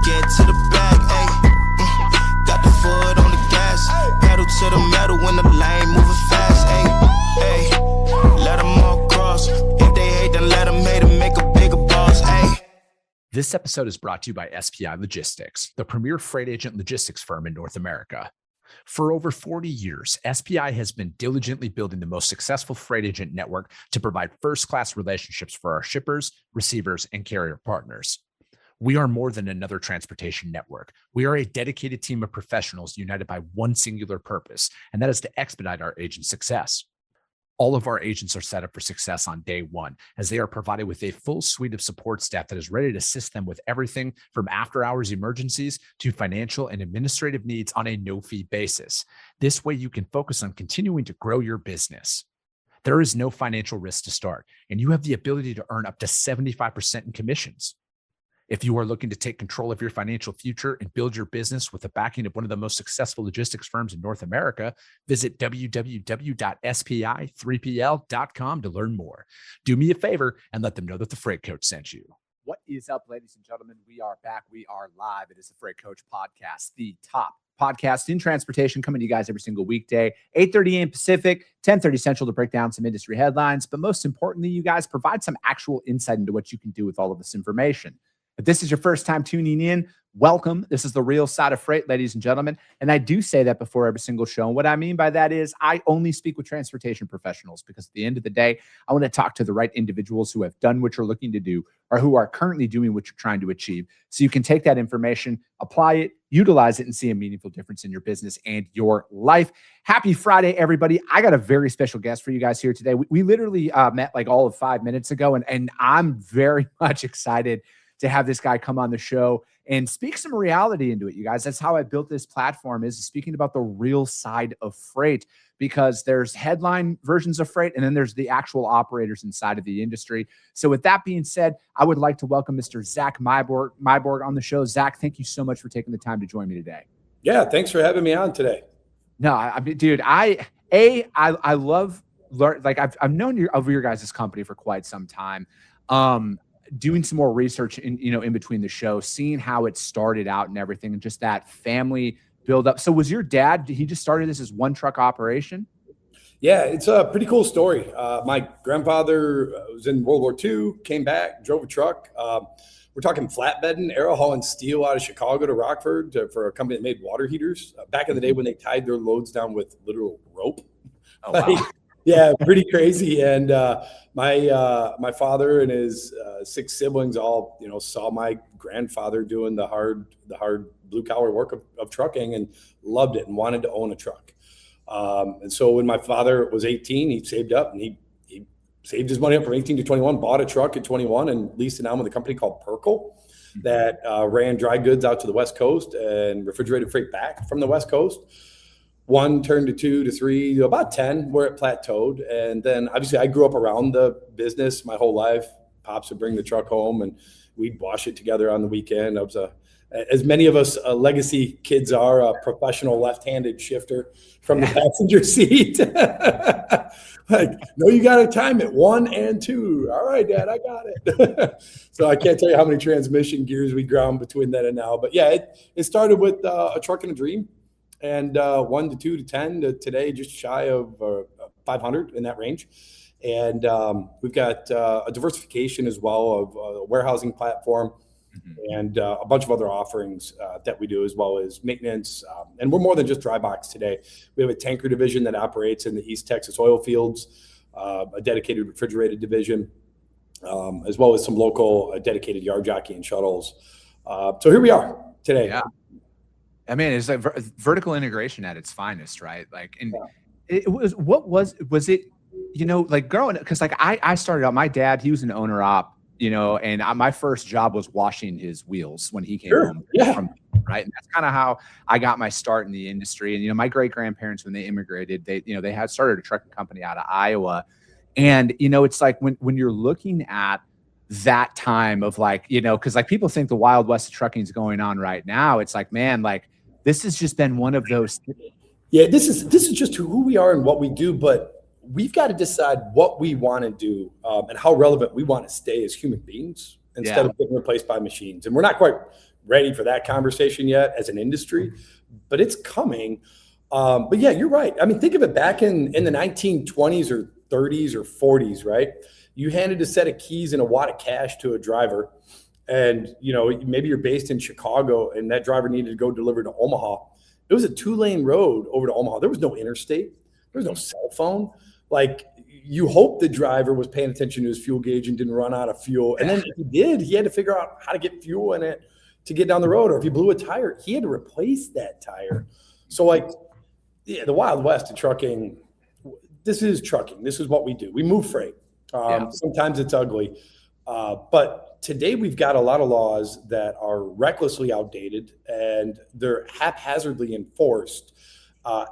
get to the bag, ayy. Got the foot on the gas, pedal to the metal when the lane moving fast, ayy. Let them all cross. If they hate, then let them hate and make a bigger boss, ayy. This episode is brought to you by SPI Logistics, the premier freight agent logistics firm in North America. For over 40 years, SPI has been diligently building the most successful freight agent network to provide first-class relationships for our shippers, receivers, and carrier partners. We are more than another transportation network. We are a dedicated team of professionals united by one singular purpose, and that is to expedite our agents' success. All of our agents are set up for success on day one, as they are provided with a full suite of support staff that is ready to assist them with everything from after-hours emergencies to financial and administrative needs on a no-fee basis. This way, you can focus on continuing to grow your business. There is no financial risk to start, and you have the ability to earn up to 75% in commissions. If you are looking to take control of your financial future and build your business with the backing of one of the most successful logistics firms in North America, visit www.spi3pl.com to learn more. Do me a favor and let them know that the Freight Coach sent you. What is up, ladies and gentlemen? We are back. We are live. It is the Freight Coach Podcast, the top podcast in transportation, coming to you guys every single weekday, 8:30 a.m. Pacific, 10:30 Central, to break down some industry headlines. But most importantly, you guys provide some actual insight into what you can do with all of this information. If this is your first time tuning in, welcome. This is the real side of freight, ladies and gentlemen. And I do say that before every single show. And what I mean by that is I only speak with transportation professionals, because at the end of the day, I want to talk to the right individuals who have done what you're looking to do or who are currently doing what you're trying to achieve. So you can take that information, apply it, utilize it, and see a meaningful difference in your business and your life. Happy Friday, everybody. I got a very special guest for you guys here today. We literally met like all of 5 minutes ago, and I'm very much excited to have this guy come on the show and speak some reality into it, you guys. That's how I built this platform, is speaking about the real side of freight, because there's headline versions of freight and then there's the actual operators inside of the industry. So with that being said, I would like to welcome Mr. Zach Meiborg on the show. Zach, thank you so much for taking the time to join me today. Yeah, thanks for having me on today. No, I mean, dude, I love, like, I've known of your guys' company for quite some time. Doing some more research in between the show, seeing how it started out and everything, and just that family build up. So was your dad, he just started this as one truck operation? Yeah, it's a pretty cool story. My grandfather was in World War II, came back, drove a truck. We're talking flatbedding, arrow hauling steel out of Chicago to Rockford for a company that made water heaters back in the day when they tied their loads down with literal rope. Oh, wow. Yeah, pretty crazy. And my father and his 6 siblings all, saw my grandfather doing the hard blue collar work of trucking, and loved it and wanted to own a truck. And so when my father was 18, he saved up, and he saved his money up from 18 to 21, bought a truck at 21, and leased it out with a company called Perkle that ran dry goods out to the West Coast and refrigerated freight back from the West Coast. 1 turned to 2 to 3 to about 10, where it plateaued. And then obviously I grew up around the business my whole life. Pops would bring the truck home and we'd wash it together on the weekend. I was as many of us legacy kids are, a professional left-handed shifter from the passenger seat. Like, no, you got to time it 1 and 2. All right, Dad, I got it. So I can't tell you how many transmission gears we ground between then and now. But yeah, it started with a truck and a dream. And 1 to 2 to 10 to today, just shy of 500 in that range. And we've got a diversification as well of a warehousing platform and a bunch of other offerings that we do, as well as maintenance. And we're more than just dry box today. We have a tanker division that operates in the East Texas oil fields, a dedicated refrigerated division, as well as some local dedicated yard jockey and shuttles. So here we are today. Yeah. I mean, it's like vertical integration at its finest, right? Like, and it was it, like growing up, because like I started out, my dad, he was an owner op, and my first job was washing his wheels when he came home from, right? And that's kind of how I got my start in the industry. And, my great grandparents, when they immigrated, they had started a trucking company out of Iowa. And, it's like when you're looking at that time of like, because like people think the Wild West of trucking is going on right now. It's like, man, like, this has just been one of those. Yeah, this is just who we are and what we do, but we've got to decide what we want to do and how relevant we want to stay as human beings instead of getting replaced by machines. And we're not quite ready for that conversation yet as an industry, but it's coming. But yeah, you're right. I mean, think of it back in the 1920s or 30s or 40s, right? You handed a set of keys and a wad of cash to a driver, and maybe you're based in Chicago and that driver needed to go deliver to Omaha. It was a 2-lane road over to Omaha. There was no interstate. There was no cell phone. Like, you hope the driver was paying attention to his fuel gauge and didn't run out of fuel. And then if he did, he had to figure out how to get fuel in it to get down the road. Or if he blew a tire, he had to replace that tire. So the Wild West of trucking, this is trucking. This is what we do. We move freight. Sometimes it's ugly. But today we've got a lot of laws that are recklessly outdated and they're haphazardly enforced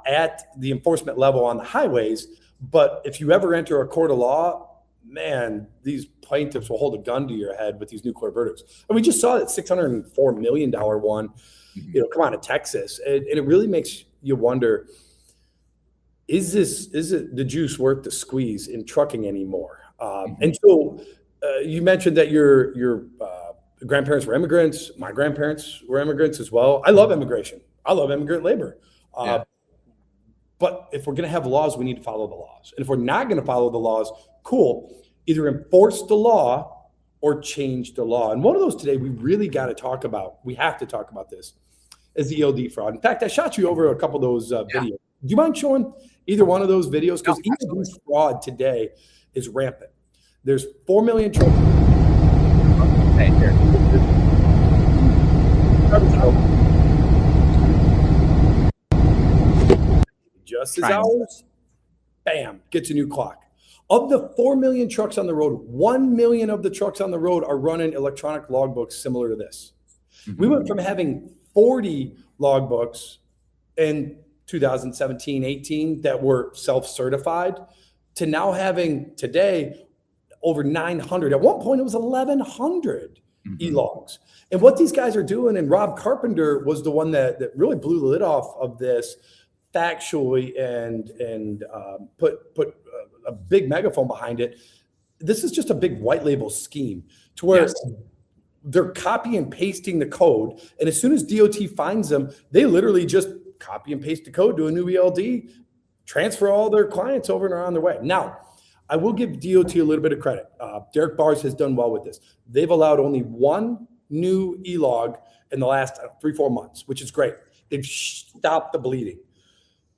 at the enforcement level on the highways. But if you ever enter a court of law, man, these plaintiffs will hold a gun to your head with these new court verdicts. And we just saw that $604 million one, come out of Texas. And it really makes you wonder, is it the juice worth the squeeze in trucking anymore? And so you mentioned that your grandparents were immigrants. My grandparents were immigrants as well. I love immigration. I love immigrant labor. But if we're going to have laws, we need to follow the laws. And if we're not going to follow the laws, cool, either enforce the law or change the law. And one of those today we really got to talk about, we have to talk about this, is the ELD fraud. In fact, I shot you over a couple of those videos. Do you mind showing either one of those videos? Because ELD fraud today is rampant. There's 4 million trucks. Hey, here. Just as hours, bam, gets a new clock. Of the 4 million trucks on the road, 1 million of the trucks on the road are running electronic logbooks similar to this. We went from having 40 logbooks in 2017, 18 that were self-certified to now having today over 900. At one point, it was 1,100 e-logs. And what these guys are doing, and Rob Carpenter was the one that really blew the lid off of this factually and put a big megaphone behind it. This is just a big white label scheme to where they're copy and pasting the code. And as soon as DOT finds them, they literally just copy and paste the code to a new ELD, transfer all their clients over and are on their way. Now, I will give DOT a little bit of credit. Derek Bars has done well with this. They've allowed only one new e-log in the last 3-4 months, which is great. They've stopped the bleeding.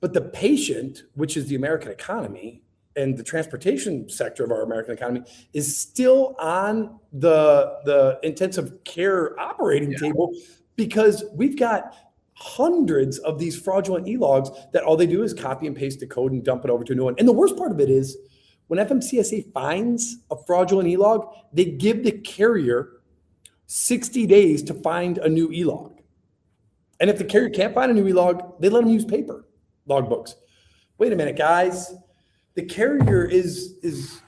But the patient, which is the American economy and the transportation sector of our American economy, is still on the intensive care operating table because we've got hundreds of these fraudulent e-logs that all they do is copy and paste the code and dump it over to a new one. And the worst part of it is when FMCSA finds a fraudulent e-log, they give the carrier 60 days to find a new e-log. And if the carrier can't find a new e-log, they let them use paper logbooks. Wait a minute, guys. The carrier is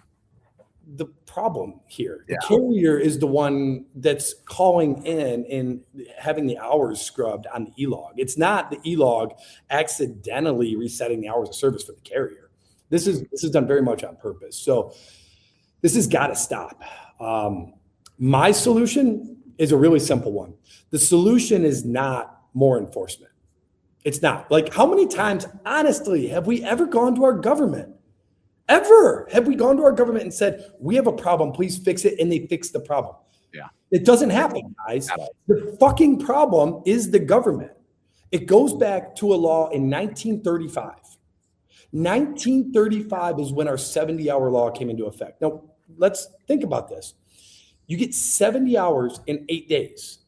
the problem here. The carrier is the one that's calling in and having the hours scrubbed on the e-log. It's not the e-log accidentally resetting the hours of service for the carrier. This is done very much on purpose. So this has got to stop. My solution is a really simple one. The solution is not more enforcement. It's not. Like, how many times, honestly, have we ever gone to our government? Ever have we gone to our government and said, we have a problem, please fix it, and they fix the problem? Yeah. It doesn't happen, guys. The fucking problem is the government. It goes back to a law in 1935. 1935 is when our 70-hour law came into effect. Now, let's think about this. You get 70 hours in 8 days.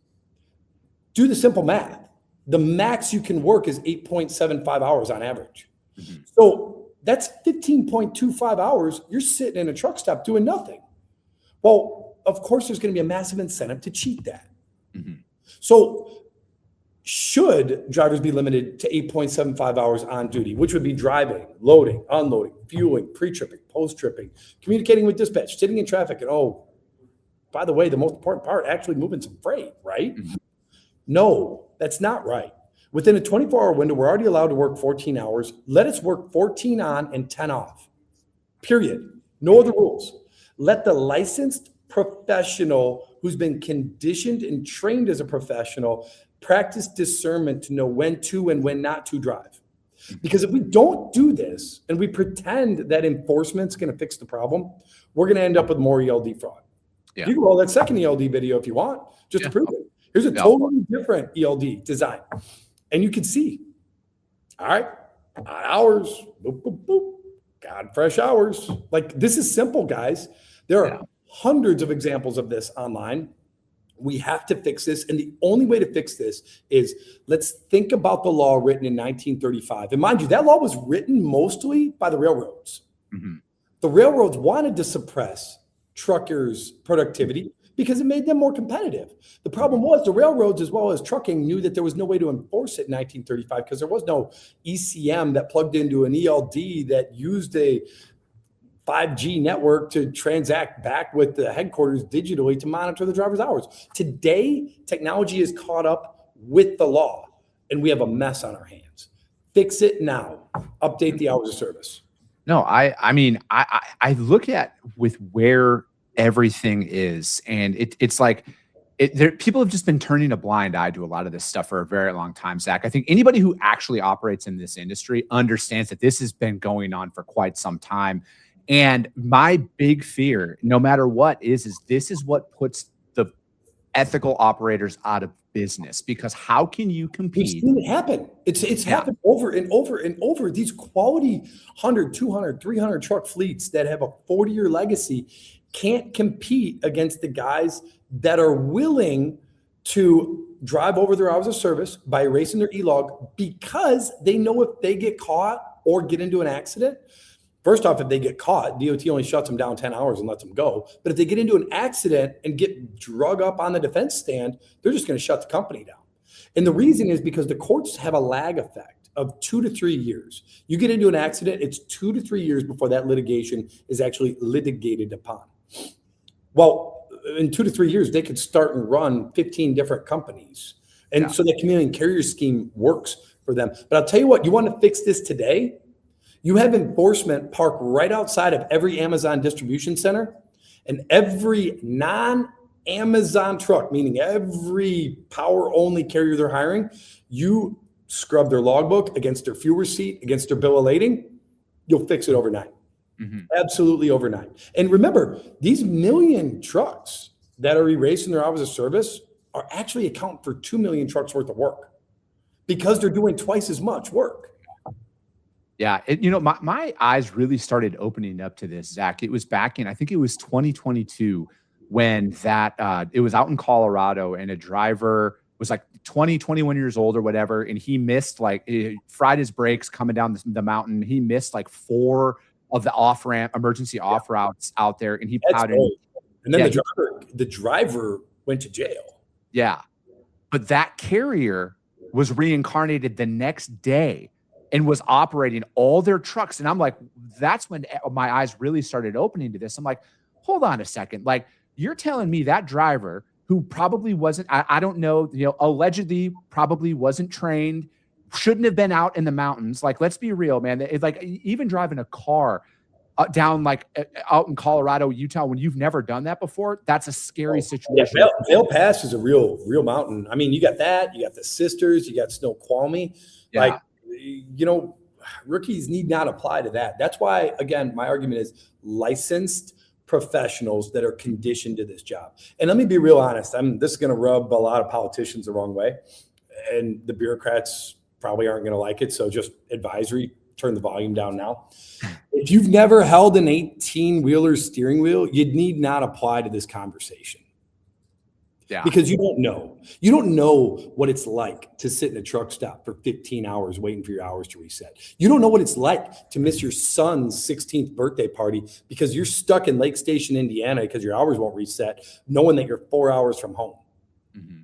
Do the simple math. The max you can work is 8.75 hours on average. So that's 15.25 hours. You're sitting in a truck stop doing nothing. Well, of course, there's going to be a massive incentive to cheat that. So should drivers be limited to 8.75 hours on duty, which would be driving, loading, unloading, fueling, pre-tripping, post-tripping, communicating with dispatch, sitting in traffic, and by the way, the most important part, actually moving some freight, right? No, that's not right. Within a 24-hour window, we're already allowed to work 14 hours. Let us work 14 on and 10 off, period. No other rules. Let the licensed professional who's been conditioned and trained as a professional practice discernment to know when to and when not to drive. Because if we don't do this and we pretend that enforcement's going to fix the problem, we're going to end up with more ELD fraud. Yeah. You can roll that second ELD video if you want, just to prove it. Here's a totally different ELD design. And you can see, all right, hours, boop, boop, boop, got fresh hours. Like, this is simple, guys. There are hundreds of examples of this online. We have to fix this. And the only way to fix this is, let's think about the law written in 1935. And mind you, that law was written mostly by the railroads. Mm-hmm. The railroads wanted to suppress truckers' productivity because it made them more competitive. The problem was the railroads, as well as trucking, knew that there was no way to enforce it in 1935 because there was no ECM that plugged into an ELD that used a 5G network to transact back with the headquarters digitally to monitor the driver's hours. Today, technology is caught up with the law, and we have a mess on our hands. Fix it now. Update the hours of service. No, I mean, I look at with where everything is, and it's like people have just been turning a blind eye to a lot of this stuff for a very long time, Zach. I think anybody who actually operates in this industry understands that this has been going on for quite some time. And my big fear, no matter what, is this is what puts the ethical operators out of business, because how can you compete? We've seen it happen. It's happened over and over and over. These quality 100, 200, 300 truck fleets that have a 40-year legacy can't compete against the guys that are willing to drive over their hours of service by erasing their e-log, because they know if they get caught or get into an accident, first off, if they get caught, DOT only shuts them down 10 hours and lets them go. But if they get into an accident and get drug up on the defense stand, they're just going to shut the company down. And the reason is because the courts have a lag effect of 2 to 3 years. You get into an accident, it's 2 to 3 years before that litigation is actually litigated upon. Well, in 2 to 3 years, they could start and run 15 different companies. And so the chameleon carrier scheme works for them. But I'll tell you what, you want to fix this today? You have enforcement parked right outside of every Amazon distribution center, and every non-Amazon truck, meaning every power-only carrier they're hiring, you scrub their logbook against their fuel receipt, against their bill of lading, you'll fix it overnight. Mm-hmm. Absolutely overnight. And remember, these million trucks that are erasing their hours of service are actually accounting for 2 million trucks worth of work, because they're doing twice as much work. Yeah, my eyes really started opening up to this, Zach. It was back in, I think it was 2022, when it was out in Colorado, and a driver was like 20, 21 years old or whatever, and he missed, fried his brakes coming down the mountain. He missed like 4 of the emergency off routes out there, and he plowed in. And then the driver went to jail. Yeah, but that carrier was reincarnated the next day and was operating all their trucks. And I'm like, that's when my eyes really started opening to this. I'm like, hold on a second. Like, you're telling me that driver, who probably wasn't, I don't know, allegedly probably wasn't trained, shouldn't have been out in the mountains. Like, let's be real, man. It's like, even driving a car down out in Colorado, Utah, when you've never done that before, that's a scary situation. Yeah, Vail Pass is a real mountain. I mean, you got that, you got the Sisters, you got Snoqualmie. Yeah. Rookies need not apply to that. That's why, again, my argument is licensed professionals that are conditioned to this job. And let me be real honest. This is going to rub a lot of politicians the wrong way, and the bureaucrats probably aren't going to like it. So just advisory, turn the volume down now. If you've never held an 18-wheeler steering wheel, you need not apply to this conversation. Yeah. Because you don't know. You don't know what it's like to sit in a truck stop for 15 hours waiting for your hours to reset. You don't know what it's like to miss your son's 16th birthday party because you're stuck in Lake Station, Indiana, because your hours won't reset, knowing that you're 4 hours from home. Mm-hmm.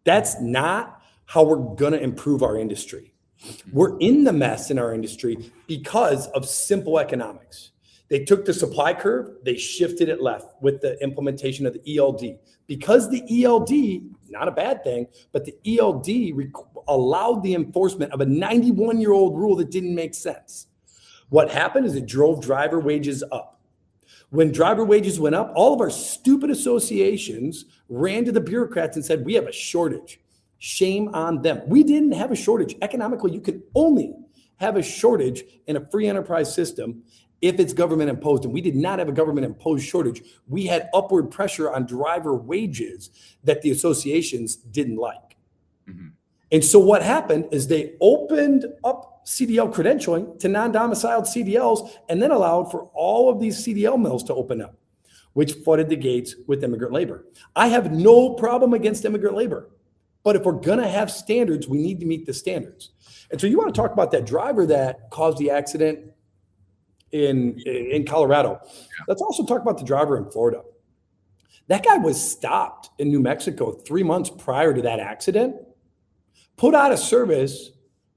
That's not how we're going to improve our industry. Mm-hmm. We're in the mess in our industry because of simple economics. They took the supply curve, they shifted it left with the implementation of the ELD. Because the ELD, not a bad thing, but the ELD allowed the enforcement of a 91-year-old rule that didn't make sense. What happened is it drove driver wages up. When driver wages went up, all of our stupid associations ran to the bureaucrats and said, we have a shortage. Shame on them. We didn't have a shortage. Economically, you can only have a shortage in a free enterprise system if it's government imposed. And we did not have a government imposed shortage. We had upward pressure on driver wages that the associations didn't like. Mm-hmm. And so what happened is they opened up CDL credentialing to non-domiciled CDLs and then allowed for all of these CDL mills to open up, which flooded the gates with immigrant labor. I have no problem against immigrant labor, but if we're going to have standards, we need to meet the standards. And so you want to talk about that driver that caused the accident in Colorado. Let's also talk about the driver in Florida. That guy was stopped in New Mexico 3 months prior to that accident, put out of service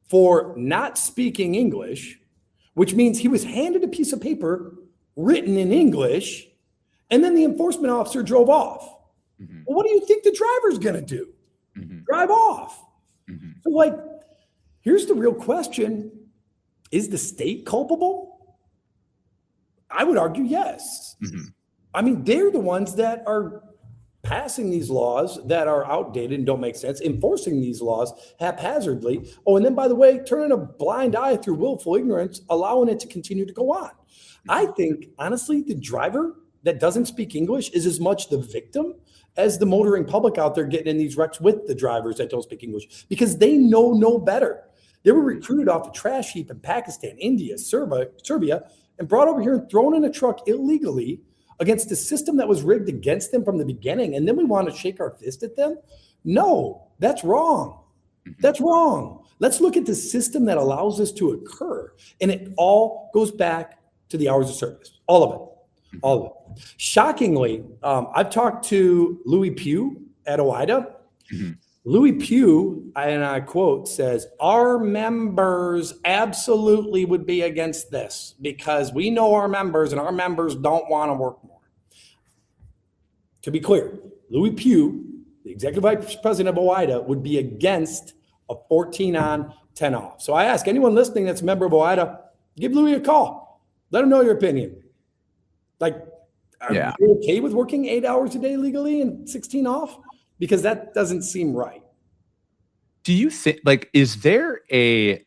for not speaking English, which means he was handed a piece of paper written in English, and then the enforcement officer drove off. Mm-hmm. Well, what do you think the driver's going to do? Mm-hmm. Drive off. Mm-hmm. So, like, here's the real question. Is the state culpable? I would argue yes. Mm-hmm. I mean, they're the ones that are passing these laws that are outdated and don't make sense, enforcing these laws haphazardly. Oh, and then, by the way, turning a blind eye through willful ignorance, allowing it to continue to go on. I think, honestly, the driver that doesn't speak English is as much the victim as the motoring public out there getting in these wrecks with the drivers that don't speak English, because they know no better. They were recruited off the trash heap in Pakistan, India, Serbia, and brought over here and thrown in a truck illegally against a system that was rigged against them from the beginning. And then we want to shake our fist at them? No, that's wrong. That's wrong. Let's look at the system that allows this to occur. And it all goes back to the hours of service. All of it. All of it. Shockingly, I've talked to Louis Pugh at OIDA. Mm-hmm. Louis Pugh, and I quote, says, our members absolutely would be against this because we know our members and our members don't want to work more. To be clear, Louis Pugh, the executive vice president of OIDA, would be against a 14 on, 10 off. So I ask anyone listening that's a member of OIDA, give Louis a call. Let him know your opinion. Like, are you okay with working 8 hours a day legally and 16 off? Because that doesn't seem right. Do you think, like, is there a,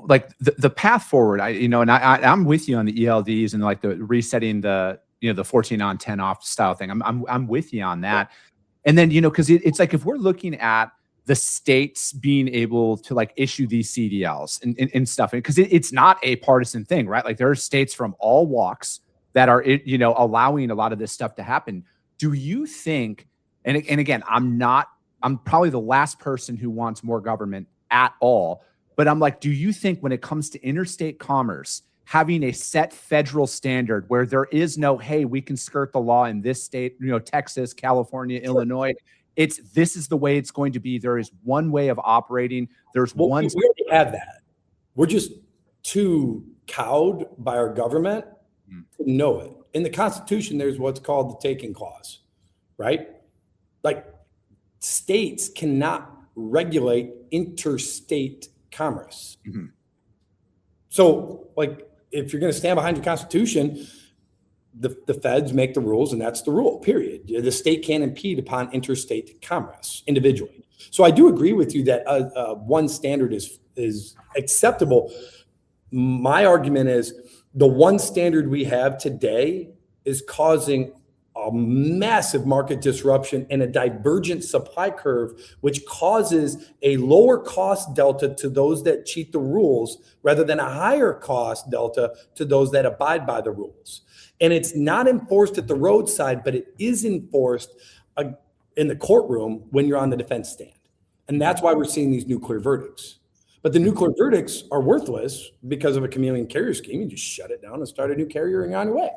like, the path forward? I'm with you on the ELDs and like the resetting the, the 14 on 10 off style thing. I'm with you on that. And then, because it's like, if we're looking at the states being able to like issue these CDLs and stuff, because it's not a partisan thing, right? Like there are states from all walks that are, allowing a lot of this stuff to happen. Do you think, and again, I'm probably the last person who wants more government at all, but I'm like, do you think when it comes to interstate commerce, having a set federal standard where there is no, hey, we can skirt the law in this state, Texas, California, sure, Illinois, this is the way it's going to be. There is one way of operating. There's one. We already have that. We're just too cowed by our government to know it. In the Constitution, there's what's called the taking clause, right? Like, states cannot regulate interstate commerce. Mm-hmm. So, like, if you're going to stand behind your Constitution, the feds make the rules, and that's the rule, period. The state can't impede upon interstate commerce individually. So I do agree with you that one standard is acceptable. My argument is the one standard we have today is causing a massive market disruption and a divergent supply curve, which causes a lower cost delta to those that cheat the rules rather than a higher cost delta to those that abide by the rules. And it's not enforced at the roadside, but it is enforced in the courtroom when you're on the defense stand. And that's why we're seeing these nuclear verdicts. But the nuclear verdicts are worthless because of a chameleon carrier scheme. You just shut it down and start a new carrier and you're on your way.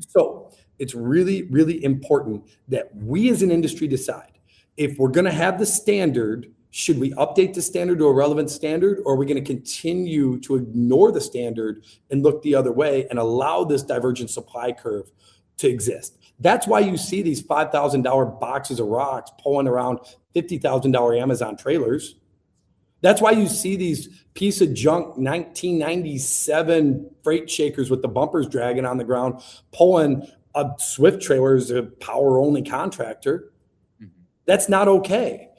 So it's really, really important that we as an industry decide if we're going to have the standard, should we update the standard to a relevant standard, or are we going to continue to ignore the standard and look the other way and allow this divergent supply curve to exist? That's why you see these $5,000 boxes of rocks pulling around $50,000 Amazon trailers. That's why you see these piece of junk 1997 freight shakers with the bumpers dragging on the ground, pulling a Swift trailer as a power only contractor. That's not okay.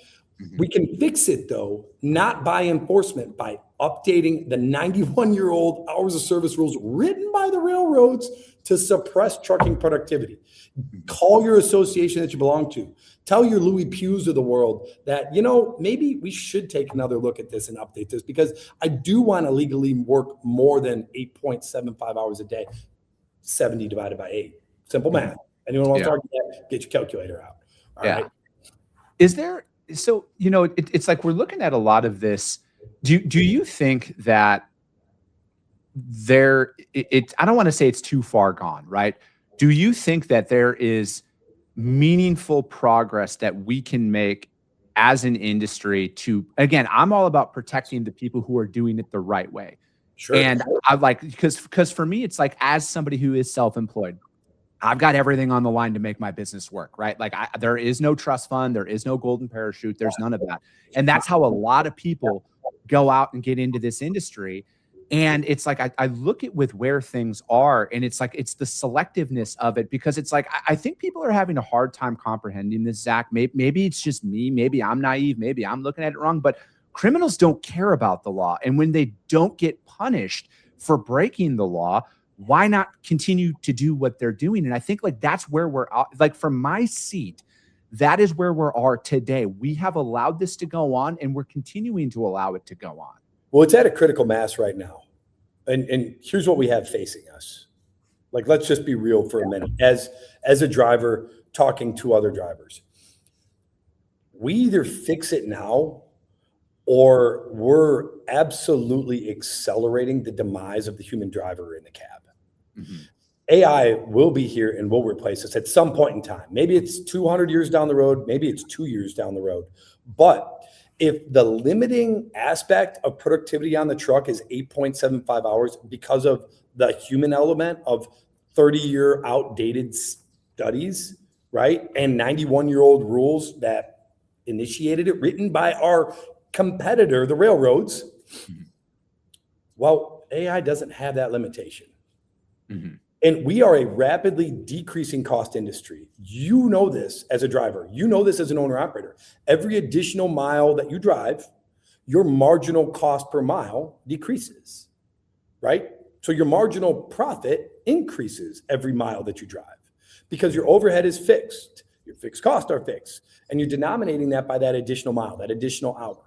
We can fix it though, not by enforcement, by updating the 91-year-old hours of service rules written by the railroads to suppress trucking productivity. Call your association that you belong to. Tell your Louis Pughs of the world that, maybe we should take another look at this and update this, because I do want to legally work more than 8.75 hours a day, 70 divided by 8. Simple math. Anyone wants to argue that, get your calculator out. All right. Is there, so, it's like we're looking at a lot of this. Do you think that I don't want to say it's too far gone, right? Do you think that there is meaningful progress that we can make as an industry to, again, I'm all about protecting the people who are doing it the right way. Sure. And I like, because for me, it's like, as somebody who is self-employed, I've got everything on the line to make my business work, right? Like there is no trust fund, there is no golden parachute, there's none of that. And that's how a lot of people go out and get into this industry. And it's like, I look at with where things are, and it's like, it's the selectiveness of it, because it's like, I think people are having a hard time comprehending this, Zach. Maybe it's just me, maybe I'm naive, maybe I'm looking at it wrong, but criminals don't care about the law. And when they don't get punished for breaking the law, why not continue to do what they're doing? And I think like that's where we're like, from my seat, that is where we are today. We have allowed this to go on, and we're continuing to allow it to go on. Well, it's at a critical mass right now. And here's what we have facing us. Like, let's just be real for a minute. As a driver talking to other drivers, we either fix it now, or we're absolutely accelerating the demise of the human driver in the cab. AI will be here and will replace us at some point in time. Maybe it's 200 years down the road. Maybe it's 2 years down the road. But if the limiting aspect of productivity on the truck is 8.75 hours because of the human element of 30-year outdated studies, right? And 91-year-old rules that initiated it, written by our competitor, the railroads. Well, AI doesn't have that limitation. And we are a rapidly decreasing cost industry. You know this as a driver. You know this as an owner operator. Every additional mile that you drive, your marginal cost per mile decreases, right? So your marginal profit increases every mile that you drive, because your overhead is fixed. Your fixed costs are fixed. And you're denominating that by that additional mile, that additional hour.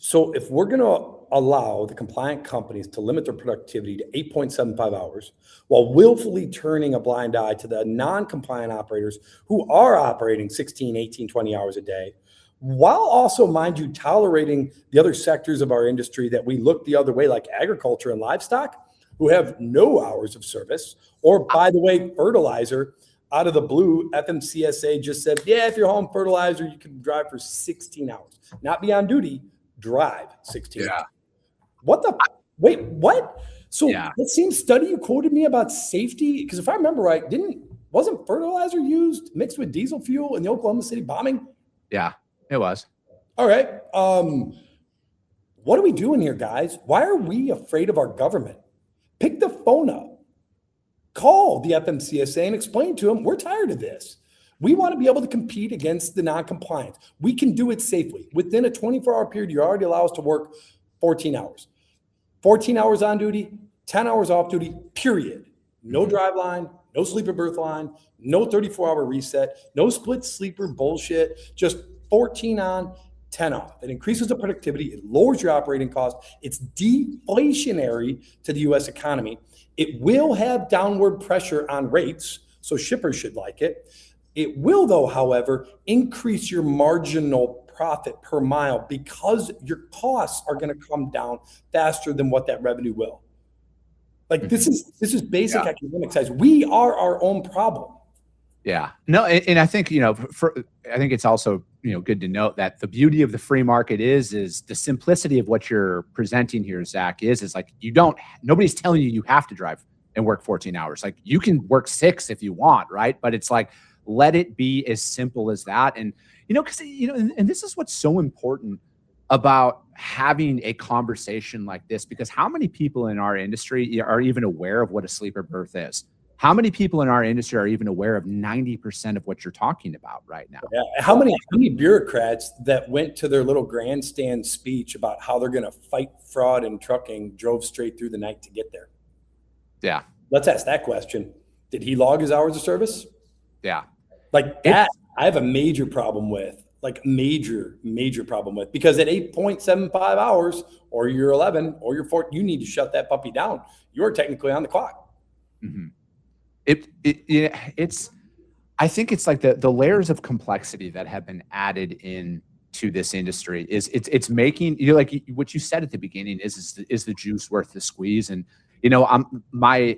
So if we're going to allow the compliant companies to limit their productivity to 8.75 hours while willfully turning a blind eye to the non-compliant operators who are operating 16, 18, 20 hours a day, while also, mind you, tolerating the other sectors of our industry that we look the other way, like agriculture and livestock, who have no hours of service, or, by the way, fertilizer, out of the blue, FMCSA just said, yeah, if you're hauling fertilizer, you can drive for 16 hours. Not be on duty, drive 16 hours. Wait, what? So that same study you quoted me about safety, because if I remember right, wasn't fertilizer used mixed with diesel fuel in the Oklahoma City bombing? Yeah, it was. All right. What are we doing here, guys? Why are we afraid of our government? Pick the phone up. Call the FMCSA and explain to them, we're tired of this. We want to be able to compete against the non-compliance. We can do it safely. Within a 24-hour period, you already allow us to work 14 hours. 14 hours on duty, 10 hours off duty, period. No drive line, no sleeper berth line, no 34-hour reset, no split sleeper bullshit, just 14 on, 10 off. It increases the productivity. It lowers your operating costs. It's deflationary to the U.S. economy. It will have downward pressure on rates, so shippers should like it. It will, though, however, increase your marginal profit per mile, because your costs are going to come down faster than what that revenue will. Like, this is basic economics, guys. We are our own problem. Yeah. No, and I think, I think it's also, good to note that the beauty of the free market is the simplicity of what you're presenting here, Zach, is like, nobody's telling you have to drive and work 14 hours. Like, you can work 6 if you want, right? But it's like, let it be as simple as that. And, because, and this is what's so important about having a conversation like this, because how many people in our industry are even aware of what a sleeper berth is? How many people in our industry are even aware of 90% of what you're talking about right now? Yeah. How many bureaucrats that went to their little grandstand speech about how they're going to fight fraud in trucking drove straight through the night to get there? Yeah. Let's ask that question. Did he log his hours of service? Yeah. Like that, I have a major problem with. Like major problem with, because at 8.75 hours or you're 11 or you're 4, you need to shut that puppy down. You're technically on the clock. Mm-hmm. It's, I think it's like the layers of complexity that have been added in to this industry it's making, like what you said at the beginning is the juice worth the squeeze? And, my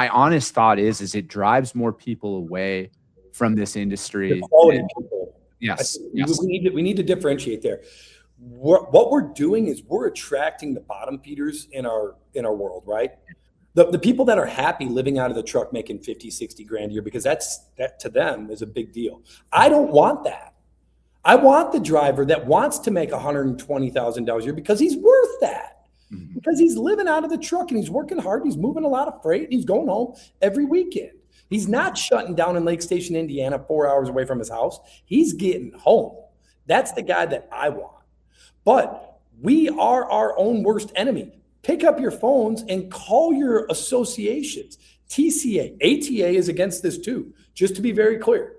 honest thought is it drives more people away from this industry. People. Yes. We need to differentiate there. What we're doing is we're attracting the bottom feeders in our world, right? The people that are happy living out of the truck making 50, 60 grand a year, because that to them is a big deal. I don't want that. I want the driver that wants to make $120,000 a year because he's worth that. Mm-hmm. Because he's living out of the truck and he's working hard. He's moving a lot of freight and he's going home every weekend. He's not shutting down in Lake Station, Indiana, 4 hours away from his house. He's getting home. That's the guy that I want. But we are our own worst enemy. Pick up your phones and call your associations. TCA, ATA is against this too. Just to be very clear,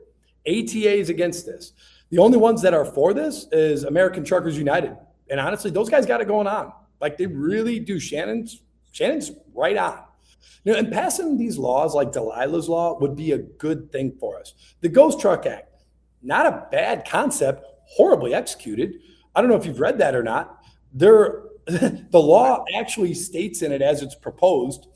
ATA is against this. The only ones that are for this is American Truckers United. And honestly, those guys got it going on. Like they really do. Shannon's right on. And passing these laws like Delilah's Law would be a good thing for us. The Ghost Truck Act, not a bad concept, horribly executed. I don't know if you've read that or not. The law actually states in it, as it's proposed,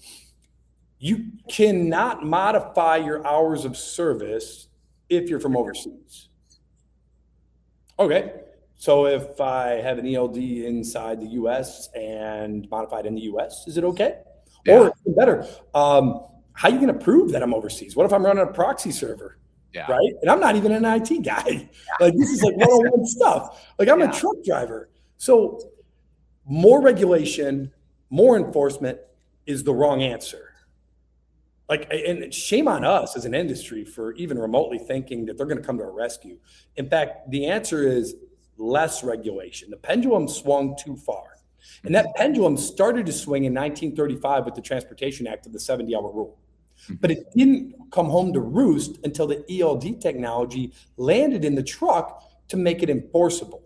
you cannot modify your hours of service if you're from overseas. Okay. So if I have an ELD inside the U.S. and modified in the U.S., is it okay? Yeah. Or even better, how are you going to prove that I'm overseas? What if I'm running a proxy server? Yeah. Right. And I'm not even an IT guy. Yeah. Like this is like one-on-one stuff. Like I'm a truck driver. So more regulation, more enforcement is the wrong answer. Like, and shame on us as an industry for even remotely thinking that they're going to come to our rescue. In fact, the answer is less regulation. The pendulum swung too far. And that pendulum started to swing in 1935 with the Transportation Act of the 70-hour rule. But it didn't come home to roost until the ELD technology landed in the truck to make it enforceable.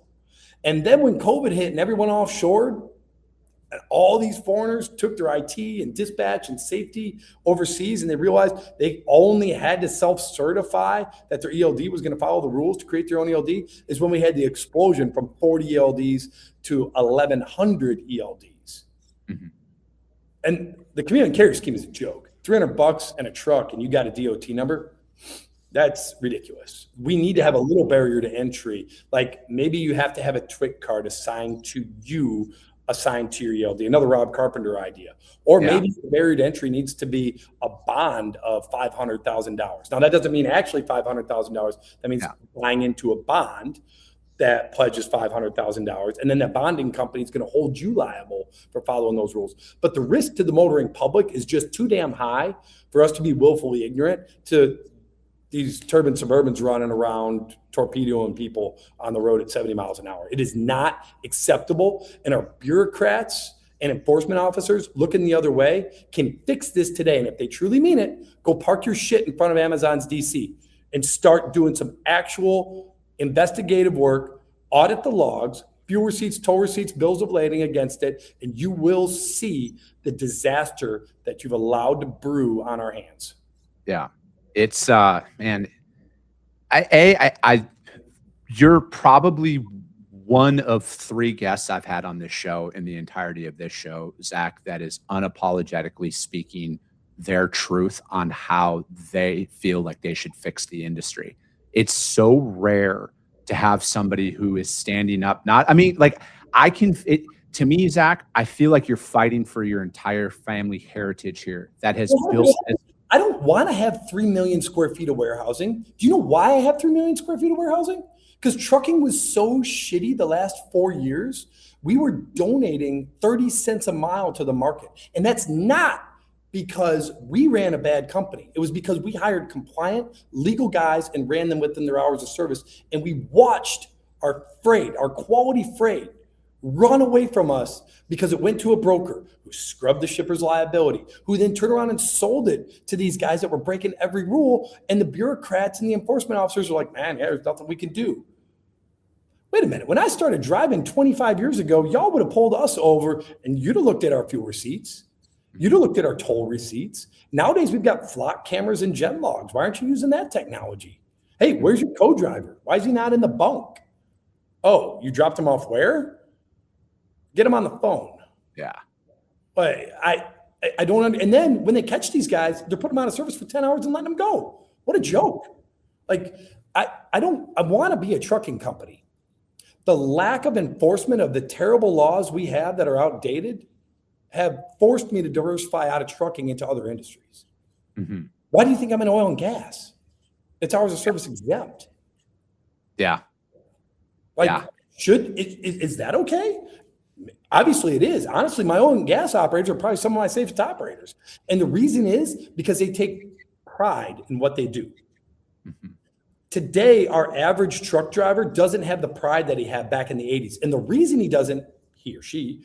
And then when COVID hit and everyone offshored, and all these foreigners took their IT and dispatch and safety overseas, and they realized they only had to self-certify that their ELD was going to follow the rules to create their own ELD, is when we had the explosion from 40 ELDs to 1,100 ELDs. Mm-hmm. And the community carrier scheme is a joke. $300 and a truck and you got a DOT number. That's ridiculous. We need to have a little barrier to entry. Like maybe you have to have a TWIC card assigned to you, assigned to your ELD, another Rob Carpenter idea. Or maybe the barrier to entry needs to be a bond of $500,000. Now that doesn't mean actually $500,000. That means buying into a bond that pledges $500,000. And then that bonding company is going to hold you liable for following those rules. But the risk to the motoring public is just too damn high for us to be willfully ignorant to these turbine Suburbans running around torpedoing people on the road at 70 miles an hour. It is not acceptable. And our bureaucrats and enforcement officers looking the other way can fix this today. And if they truly mean it, go park your shit in front of Amazon's DC and start doing some actual investigative work, audit the logs, fuel receipts, toll receipts, bills of lading against it, and you will see the disaster that you've allowed to brew on our hands. Yeah. It's man, you're probably one of 3 guests I've had on this show in the entirety of this show, Zach, that is unapologetically speaking their truth on how they feel like they should fix the industry. It's so rare to have somebody who is standing up. To me, Zach, I feel like you're fighting for your entire family heritage here that has built. I don't want to have 3 million square feet of warehousing. Do you know why I have 3 million square feet of warehousing? Because trucking was so shitty the last 4 years, we were donating 30 cents a mile to the market. And that's not because we ran a bad company. It was because we hired compliant, legal guys and ran them within their hours of service. And we watched our freight, our quality freight, run away from us because it went to a broker who scrubbed the shipper's liability, who then turned around and sold it to these guys that were breaking every rule. And the bureaucrats and the enforcement officers were like, man, there's nothing we can do. Wait a minute. When I started driving 25 years ago, y'all would have pulled us over and you'd have looked at our fuel receipts. You'd have looked at our toll receipts. Nowadays, we've got flock cameras and jet logs. Why aren't you using that technology? Hey, where's your co-driver? Why is he not in the bunk? Oh, you dropped him off where? Get him on the phone. Yeah. But I don't. And then when they catch these guys, they're putting them out of service for 10 hours and letting them go. What a joke. Like, I want to be a trucking company. The lack of enforcement of the terrible laws we have that are outdated have forced me to diversify out of trucking into other industries. Mm-hmm. Why do you think I'm in oil and gas? It's hours of service exempt. Yeah. Like, is that okay? Obviously it is. Honestly, my oil and gas operators are probably some of my safest operators. And the reason is because they take pride in what they do. Mm-hmm. Today, our average truck driver doesn't have the pride that he had back in the 80s. And the reason he or she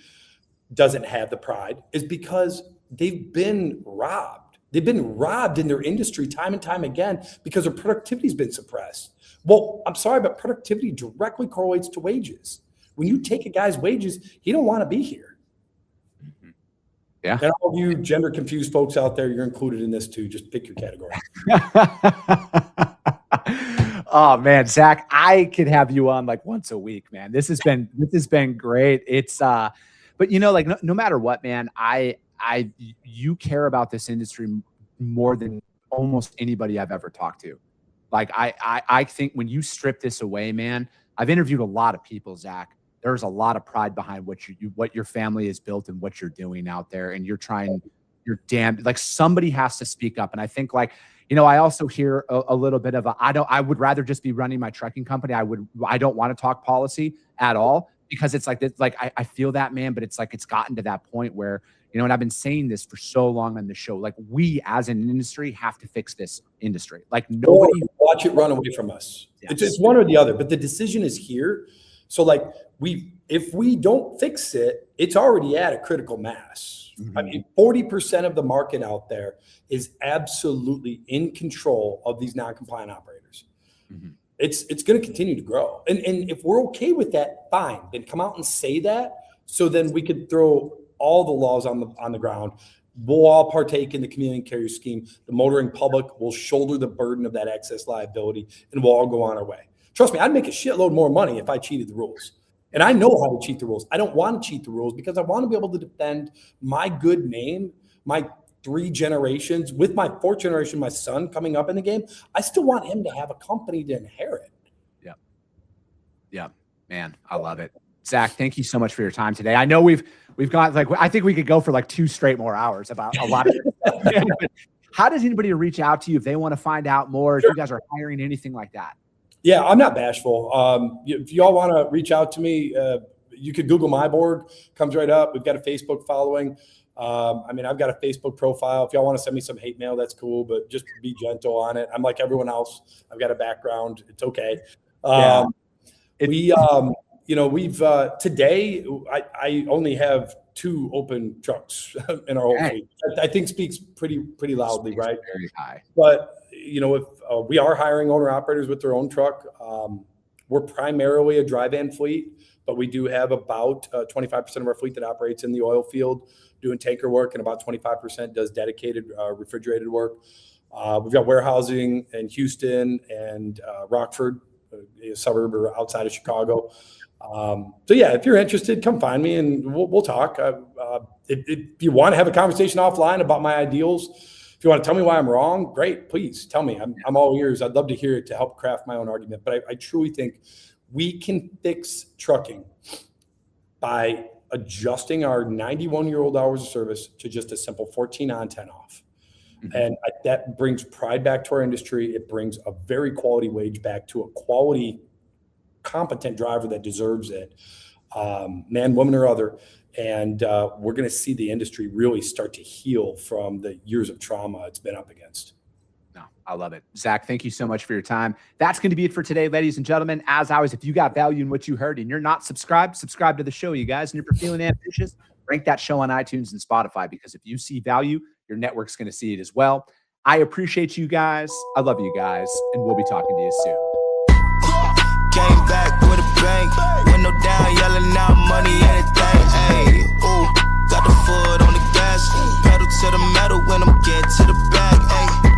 doesn't have the pride is because they've been robbed. They've been robbed in their industry time and time again because their productivity's been suppressed. Well, I'm sorry, but productivity directly correlates to wages. When you take a guy's wages, he don't want to be here. Mm-hmm. Yeah. And all of you gender confused folks out there, you're included in this too. Just pick your category. Oh man, Zach, I could have you on like once a week, man. This has been great. It's but you know, like no matter what, man, you care about this industry more than almost anybody I've ever talked to. Like I think when you strip this away, man, I've interviewed a lot of people, Zach. There's a lot of pride behind what your family has built and what you're doing out there. And you're damn, like somebody has to speak up. And I think like, you know, I also hear a little bit of I would rather just be running my trucking company. I don't want to talk policy at all because it's like this, like I feel that, man, but it's like, it's gotten to that point where, you know, and I've been saying this for so long on the show, like we as an industry have to fix this industry. Like nobody watch it run away from us. Yeah. It's one or the other, but the decision is here. So like if we don't fix it, it's already at a critical mass. Mm-hmm. I mean, 40% of the market out there is absolutely in control of these non-compliant operators. Mm-hmm. It's going to continue to grow. And if we're okay with that, fine, then come out and say that. So then we could throw all the laws on the ground. We'll all partake in the community carrier scheme. The motoring public will shoulder the burden of that excess liability and we'll all go on our way. Trust me, I'd make a shitload more money if I cheated the rules. And I know how to cheat the rules. I don't want to cheat the rules because I want to be able to defend my good name, my 3 generations, with my 4th generation, my son coming up in the game. I still want him to have a company to inherit. Yeah. Yeah, man, I love it. Zach, thank you so much for your time today. I know we've got like, I think we could go for like 2 straight more hours about a lot of it. How does anybody reach out to you if they want to find out more, if you guys are hiring, anything like that? Yeah, I'm not bashful. If y'all want to reach out to me, you could Google Meiborg, comes right up. We've got a Facebook following. I mean, I've got a Facebook profile. If y'all want to send me some hate mail, that's cool, but just be gentle on it. I'm like everyone else. I've got a background. It's okay. You know, we've today, I only have 2 open trucks in our whole fleet. I think speaks pretty loudly, right? Very high. But you know, if we are hiring owner operators with their own truck, we're primarily a dry van fleet, but we do have about 25% of our fleet that operates in the oil field doing tanker work, and about 25% does dedicated refrigerated work. We've got warehousing in Houston and Rockford, a suburb or outside of Chicago. So yeah, if you're interested, come find me and we'll talk. If you want to have a conversation offline about my ideals, if you want to tell me why I'm wrong, great, please tell me. I'm all ears. I'd love to hear it to help craft my own argument. But I truly think we can fix trucking by adjusting our 91-year-old hours of service to just a simple 14 on, 10 off. Mm-hmm. And that brings pride back to our industry. It brings a very quality wage back to a quality competent driver that deserves it, man, woman, or other. And we're going to see the industry really start to heal from the years of trauma it's been up against. No, I love it. Zach, thank you so much for your time. That's going to be it for today, ladies and gentlemen. As always, if you got value in what you heard and you're not subscribed, subscribe to the show, you guys. And if you're feeling ambitious, rank that show on iTunes and Spotify, because if you see value, your network's going to see it as well. I appreciate you guys. I love you guys, and we'll be talking to you soon. Came back with a bang, window down, yelling out money, anything. Hey, ooh, got the foot on the gas, pedal to the metal when I'm getting to the bag. Hey.